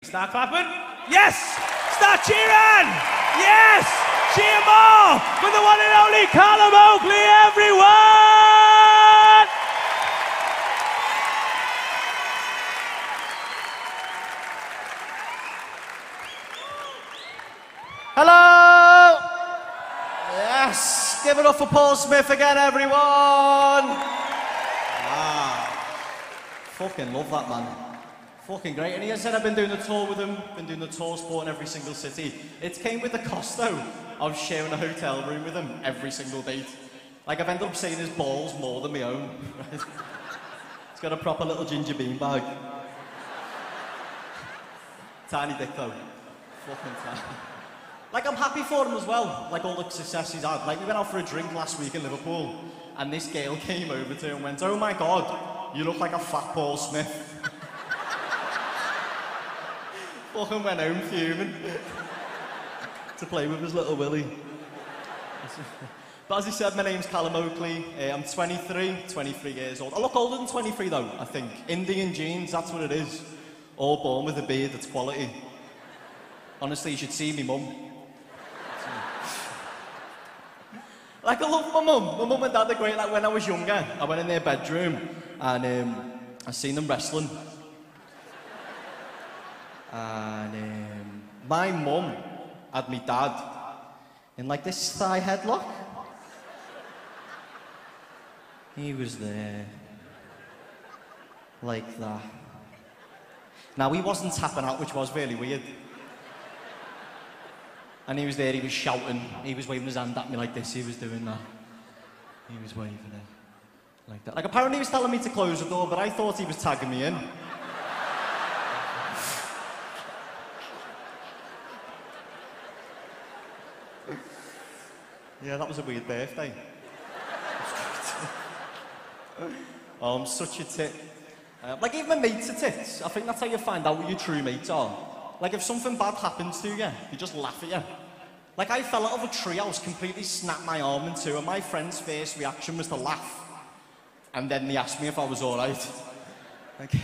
Start clapping. Yes! Start cheering! Yes! Cheer more for the one and only Callum Oakley, everyone! Hello! Yes! Give it up for Paul Smith again, everyone! Fucking love that man. Fucking great. And he said I've been doing the tour with him, been doing the tour sport in every single city. It came with the cost though of sharing a hotel room with him every single date. Like I've ended up seeing his balls more than my own. Right? He's got a proper little ginger bean bag. Tiny dick though. Fucking tiny. Like I'm happy for him as well, like all the success he's had. Like we went out for a drink last week in Liverpool and this girl came over to him and went, "Oh my God, you look like a fat Paul Smith." Fucking went home fuming to play with his little willy. But as he said, my name's Callum Oakley. I'm 23 years old. I look older than 23 though, I think. Indian genes, that's what it is. All born with a beard that's quality. Honestly, you should see me mum. Like I love my mum. My mum and dad are great. Like when I was younger, I went in their bedroom and I seen them wrestling. And my mum had me dad in like this thigh headlock. He was there, like that. Now he wasn't tapping out, which was really weird. And he was there, he was shouting, he was waving his hand at me like this, he was doing that. He was waving it, like that. Like apparently he was telling me to close the door, but I thought he was tagging me in. Yeah, that was a weird birthday. Oh, I'm such a tit. Like, even my mates are tits. I think that's how you find out what your true mates are. Like, if something bad happens to you, they just laugh at you. Like, I fell out of a treehouse, completely snapped my arm in two, and my friend's first reaction was to laugh. And then they asked me if I was all right. Like...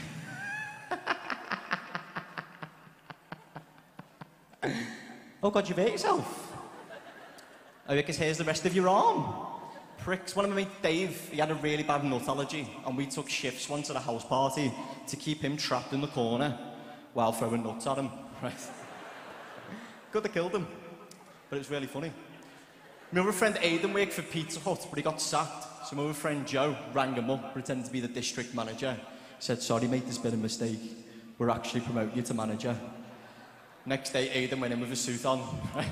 Oh, God, you've hurt yourself. Oh, because here's the rest of your arm. Pricks. One of my mates, Dave, he had a really bad nut allergy, and we took shifts once at a house party to keep him trapped in the corner while throwing nuts at him. Right? Could have killed him, but it was really funny. My other friend Aidan worked for Pizza Hut, but he got sacked. So my other friend Joe rang him up, pretending to be the district manager. Said, "Sorry mate, there's been a mistake. We're actually promoting you to manager." Next day, Aidan went in with a suit on. Right?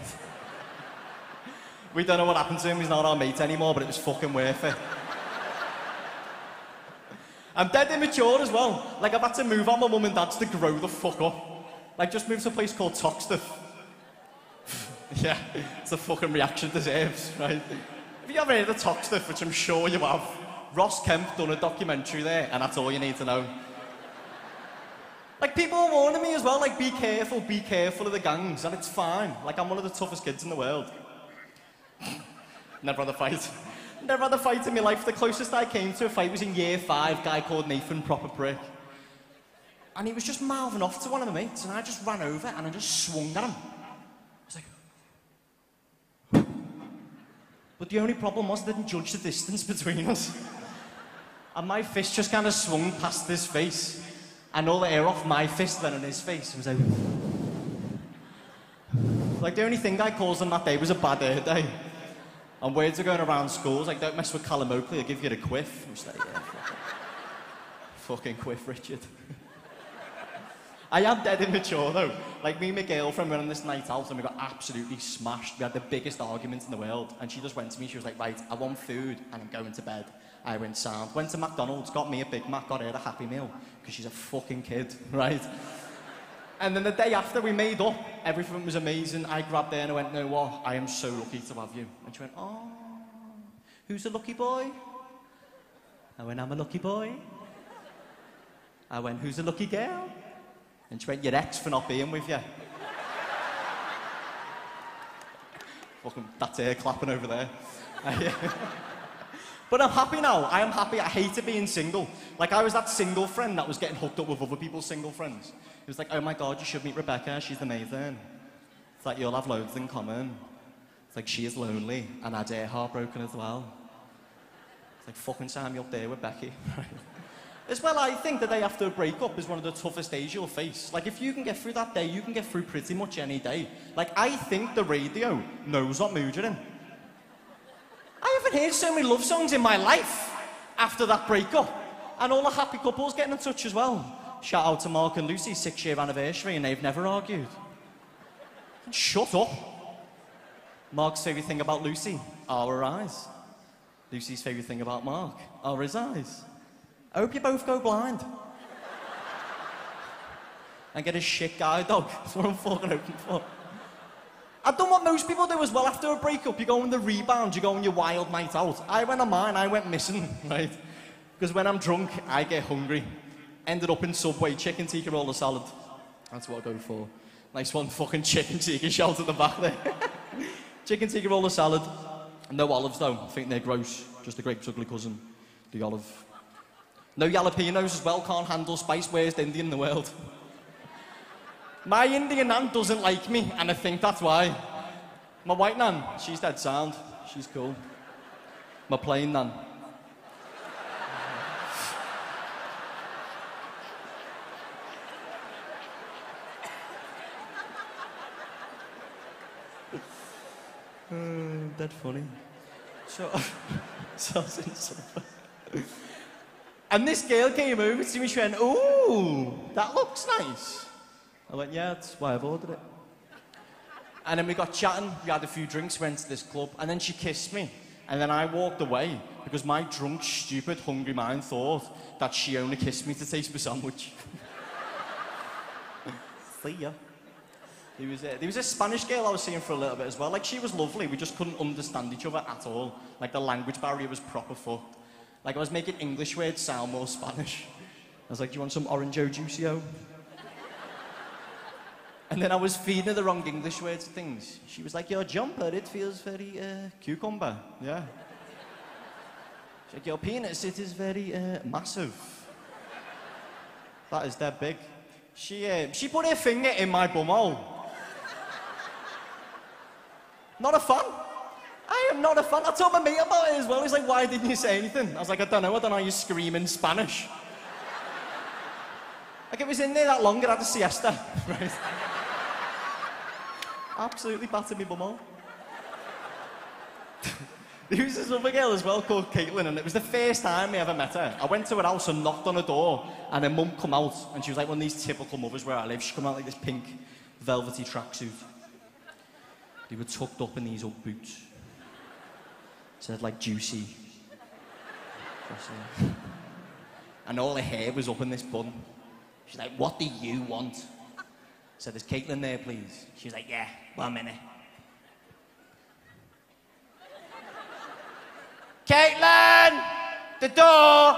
We don't know what happened to him, he's not our mate anymore, but it was fucking worth it. I'm dead immature as well. Like, I've had to move on my mum and dad's to grow the fuck up. Like, just moved to a place called Toxteth. Yeah, it's the fucking reaction it deserves, right? Have you ever heard of Toxteth, which I'm sure you have? Ross Kemp done a documentary there, and that's all you need to know. Like, people are warning me as well, like, be careful of the gangs, and it's fine. Like, I'm one of the toughest kids in the world. Never had a fight. Never had a fight in my life. The closest I came to a fight was in year 5, a guy called Nathan, proper prick. And he was just mouthing off to one of my mates, and I just ran over and I just swung at him. I was like... But the only problem was I didn't judge the distance between us. And my fist just kind of swung past his face, and all the air off my fist went on his face. It was like the only thing I caused on that day was a bad hair day. And words are going around schools like, "Don't mess with Callum Oakley, I'll give you the quiff." I'm just like, yeah, fucking quiff, Richard. I am dead immature though. Like, me and my girlfriend went on this night out and we got absolutely smashed. We had the biggest argument in the world. And she just went to me, she was like, "Right, I want food and I'm going to bed." I went sound. Went to McDonald's, got me a Big Mac, got her a Happy Meal, because she's a fucking kid, right? And then the day after we made up, everything was amazing. I grabbed her and I went, "No, what? I am so lucky to have you." And she went, "Oh, who's a lucky boy?" I went, "I'm a lucky boy." I went, "Who's a lucky girl?" And she went, "Your ex for not being with you." Fucking, that's her clapping over there. But I'm happy now. I am happy. I hated being single. Like, I was that single friend that was getting hooked up with other people's single friends. It was like, oh my God, you should meet Rebecca. She's amazing. It's like, you'll have loads in common. It's like, she is lonely, and I'd heartbroken as well. It's like, fucking sign me up there with Becky. As well, I think the day after a breakup is one of the toughest days you'll face. Like, if you can get through that day, you can get through pretty much any day. Like, I think the radio knows what mood you're in. I haven't heard so many love songs in my life after that breakup. And all the happy couples getting in touch as well. Shout out to Mark and Lucy's 6-year anniversary, and they've never argued. Shut up. Mark's favourite thing about Lucy are her eyes. Lucy's favourite thing about Mark are his eyes. I hope you both go blind. And get a shit guide dog. That's what I'm fucking hoping for. I've done what most people do as well after a breakup. You go on the rebound, you go on your wild night out. I went on mine, I went missing, right? Because when I'm drunk, I get hungry. Ended up in Subway, chicken tikka roller salad. That's what I go for. Nice one, fucking chicken tikka shout at the back there. Chicken tikka roller salad. No olives though, I think they're gross. Just the grape's ugly cousin, the olive. No jalapenos as well, can't handle spice. Worst Indian in the world. My Indian nan doesn't like me, and I think that's why. My white nan, she's dead sound. She's cool. My plain nan. That's funny. And this girl came over to me, she went, ooh, that looks nice. I went, yeah, that's why I've ordered it. And then we got chatting, we had a few drinks, went to this club, and then she kissed me. And then I walked away because my drunk, stupid, hungry mind thought that she only kissed me to taste my sandwich. See ya. There was a Spanish girl I was seeing for a little bit as well. Like, she was lovely, we just couldn't understand each other at all. Like, the language barrier was proper fucked. Like, I was making English words sound more Spanish. I was like, do you want some Orange-O Juicy-O? And then I was feeding her the wrong English words and things. She was like, your jumper, it feels very, cucumber. Yeah. She's like, your penis, it is very, massive. That is dead big. She put her finger in my bumhole. Not a fan. I am not a fan. I told my mate about it as well. He's like, why didn't you say anything? I was like, I don't know you scream in Spanish. Like, it was in there that long, it had a siesta. Right? Absolutely battered me bumhole. There was this other girl as well called Caitlin, and it was the first time I ever met her. I went to her house and knocked on her door, and her mum come out, and she was like one of these typical mothers where I live. She come out like this pink, velvety tracksuit. They were tucked up in these old boots. Said like juicy. And all her hair was up in this bun. She's like, what do you want? I said, is Caitlin there, please? She was like, yeah, 1 minute. Caitlin! The door!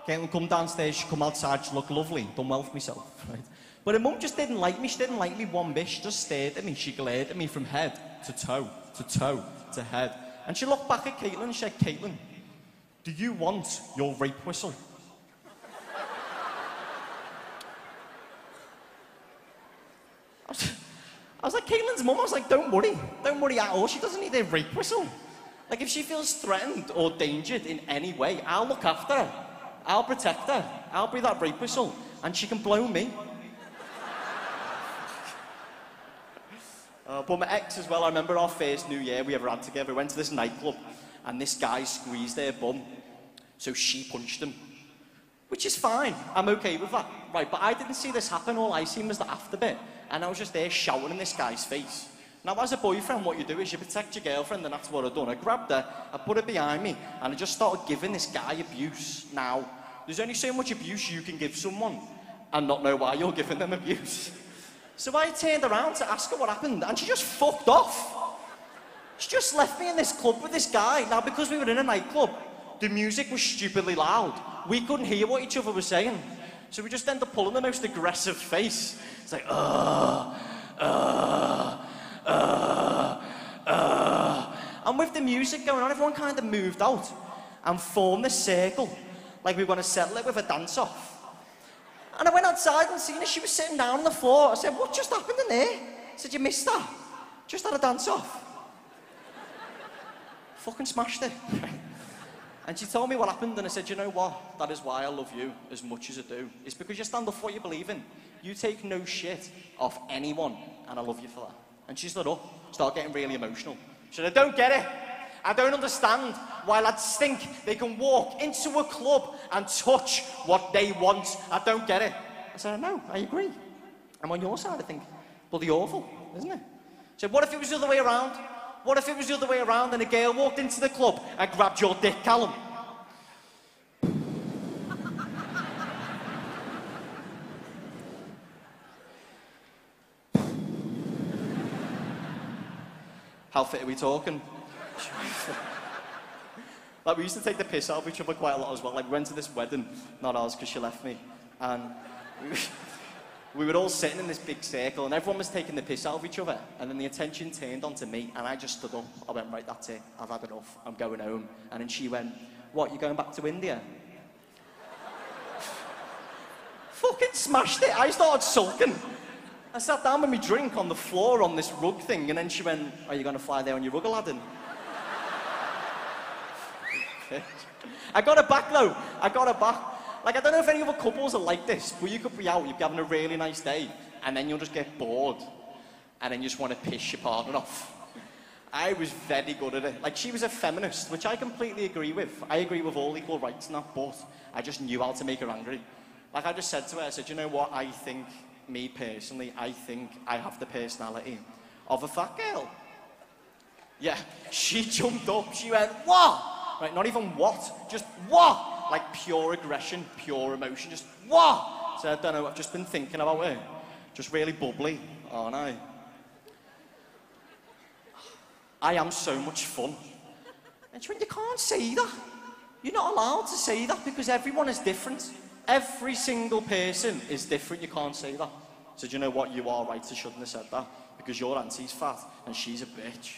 Caitlin come downstairs, she come outside, she looked lovely. Done well for myself, right? But her mum just didn't like me. She didn't like me one bit. She just stared at me. She glared at me from head to toe, to toe, to head. And she looked back at Caitlin and she said, Caitlin, do you want your rape whistle? I was like, Caitlin's mum, I was like, don't worry at all. She doesn't need a rape whistle. Like, if she feels threatened or endangered in any way, I'll look after her. I'll protect her. I'll be that rape whistle. And she can blow me. But my ex as well, I remember our first New Year we ever had together. We went to this nightclub, and this guy squeezed her bum. So she punched him. Which is fine. I'm okay with that. Right, but I didn't see this happen. All I seen was the after bit. And I was just there shouting in this guy's face. Now, as a boyfriend, what you do is you protect your girlfriend, and that's what I've done. I grabbed her, I put her behind me, and I just started giving this guy abuse. Now, there's only so much abuse you can give someone and not know why you're giving them abuse. So I turned around to ask her what happened, and she just fucked off. She just left me in this club with this guy. Now, because we were in a nightclub, the music was stupidly loud. We couldn't hear what each other was saying. So we just ended up pulling the most aggressive face. It's like, and with the music going on, everyone kind of moved out. and formed this circle, like we were going to settle it with a dance-off. And I went outside and seen her, she was sitting down on the floor. I said, what just happened in there? I said, you missed that? Just had a dance-off. Fucking smashed it. And she told me what happened, and I said, you know what? That is why I love you as much as I do. It's because you stand up for what you believe in. You take no shit off anyone, and I love you for that. And she stood up, started getting really emotional. She said, I don't get it. I don't understand why lads think they can walk into a club and touch what they want. I don't get it. I said, no, I agree. I'm on your side, I think. Bloody awful, isn't it? She said, what if it was the other way around? What if it was the other way around and a girl walked into the club and grabbed your dick, Callum? How fit are we talking? Like, we used to take the piss out of each other quite a lot as well. Like, we went to this wedding, not ours because she left me, and we were all sitting in this big circle and everyone was taking the piss out of each other, and then the attention turned onto me and I just stood up. I went, right, that's it, I've had enough, I'm going home. And then she went, what, you going back to India? Fucking smashed it. I started sulking. I sat down with my drink on the floor on this rug thing, and then she went, are you going to fly there on your rug, Aladdin? I got her back though. I got her back. Like, I don't know if any other couples are like this, but you could be out, you'd be having a really nice day, and then you'll just get bored, and then you just want to piss your partner off. I was very good at it. Like, she was a feminist, which I completely agree with. I agree with all equal rights and that, but I just knew how to make her angry. Like, I just said to her, I said, you know what, I think, me personally, I think I have the personality of a fat girl. Yeah, she jumped up, she went, what? Right, not even what, just what? Like pure aggression, pure emotion, just what? So I don't know, I've just been thinking about it. Just really bubbly, aren't I? I am so much fun. And she went, you can't say that. You're not allowed to say that because everyone is different. Every single person is different, you can't say that. So do you know what, you are right, I shouldn't have said that. Because your auntie's fat and she's a bitch.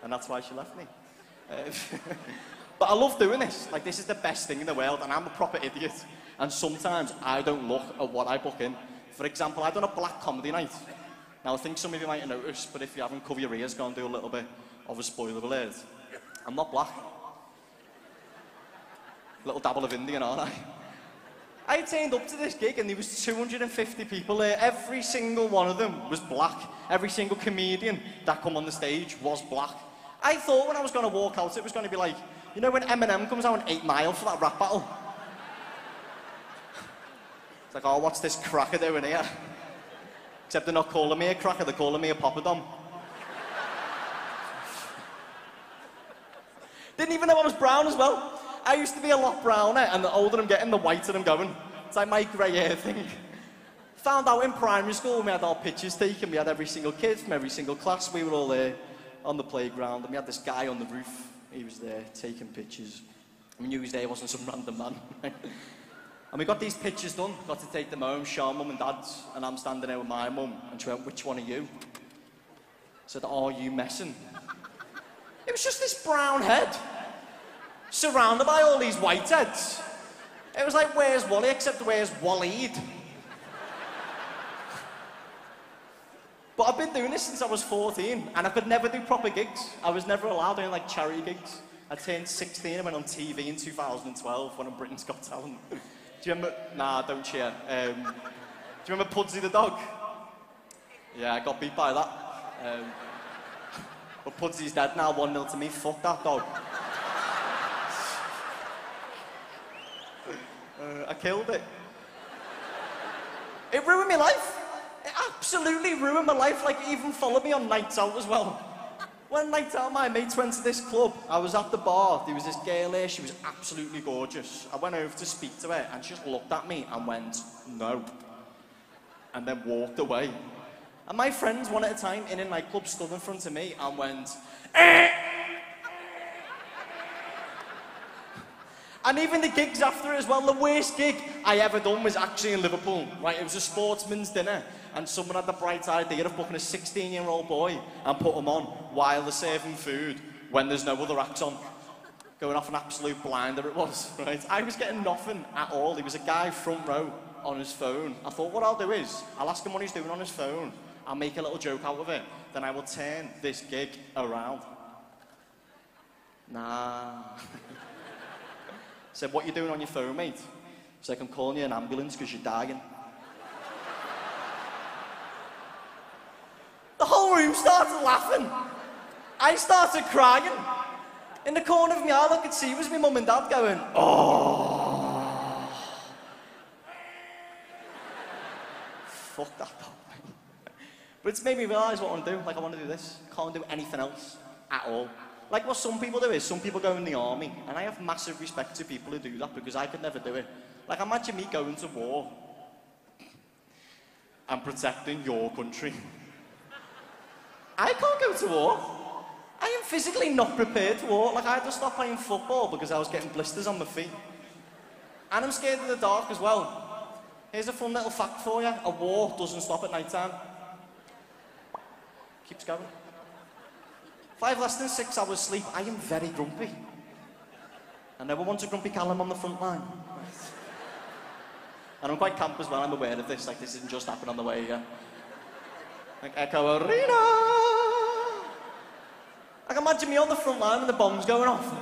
And that's why she left me. But I love doing this. Like, this is the best thing in the world, and I'm a proper idiot. And sometimes I don't look at what I book in. For example, I've done a black comedy night. Now, I think some of you might have noticed, but if you haven't, cover your ears, go and do a little bit of a spoiler alert. I'm not black. A little dabble of Indian, aren't I? I turned up to this gig and there was 250 people there. Every single one of them was black. Every single comedian that come on the stage was black. I thought when I was going to walk out, it was going to be like, you know when Eminem comes out in 8 Mile for that rap battle? It's like, oh, what's this cracker doing here? Except they're not calling me a cracker, they're calling me a poppadom. Didn't even know I was brown as well. I used to be a lot browner, and the older I'm getting, the whiter I'm going. It's like my grey hair thing. Found out in primary school when we had our pictures taken, we had every single kid from every single class, we were all there on the playground, and we had this guy on the roof. He was there taking pictures. We knew he was there, he wasn't some random man. And we got these pictures done, got to take them home, show mum and dad's, and I'm standing there with my mum, and she went, which one are you? I said, are you messing? It was just this brown head, surrounded by all these white heads. It was like, where's Wally, except where's Waleed? But I've been doing this since I was 14, and I could never do proper gigs. I was never allowed doing like charity gigs. I turned 16 and went on TV in 2012 when on Britain's Got Talent. Do you remember? Nah, don't cheer. Do you remember Pudsey the dog? Yeah, I got beat by that. But Pudsey's dead now, 1-0 to me. Fuck that dog. I killed it. It ruined my life. It absolutely ruined my life. Like, it even followed me on nights out as well. One night out, my mates went to this club. I was at the bar. There was this girl there. She was absolutely gorgeous. I went over to speak to her, and she just looked at me and went, no. And then walked away. And my friends, one at a time, in a nightclub, stood in front of me and went, eh! And even the gigs after as well, the worst gig I ever done was actually in Liverpool, right? It was a sportsman's dinner, and someone had the bright idea of booking a 16-year-old boy and put him on while they're serving food when there's no other acts on. Going off an absolute blinder it was, right? I was getting nothing at all. There was a guy front row on his phone. I thought what I'll do is, I'll ask him what he's doing on his phone. I'll make a little joke out of it. Then I will turn this gig around. Nah. Said, what you doing on your phone, mate? He's like, I'm calling you an ambulance because you're dying. The whole room started laughing. I started crying. In the corner of my eye, I could see it was my mum and dad going, oh. Fuck that dog. But it's made me realise what I want to do. Like, I want to do this. Can't do anything else at all. Like what some people do is, some people go in the army, and I have massive respect to people who do that because I could never do it. Like, imagine me going to war and protecting your country. I can't go to war. I am physically not prepared for war. Like, I had to stop playing football because I was getting blisters on my feet. And I'm scared of the dark as well. Here's a fun little fact for you. A war doesn't stop at night time. Keeps going. If I have less than 6 hours sleep, I am very grumpy. I never want a grumpy Callum on the front line. And I'm quite camp as well, I'm aware of this. Like, this didn't just happen on the way here. Like, Echo Arena! I can imagine me on the front line and the bombs going off.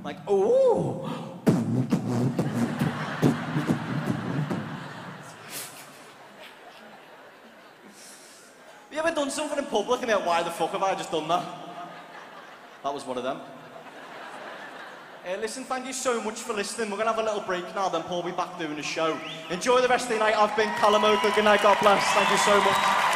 Like, oh! Have you ever done something in public and you're like, why the fuck have I just done that? That was one of them. Listen, thank you so much for listening. We're going to have a little break now, then Paul will be back doing the show. Enjoy the rest of the night. I've been Callum Oakley. Good night, God bless. Thank you so much.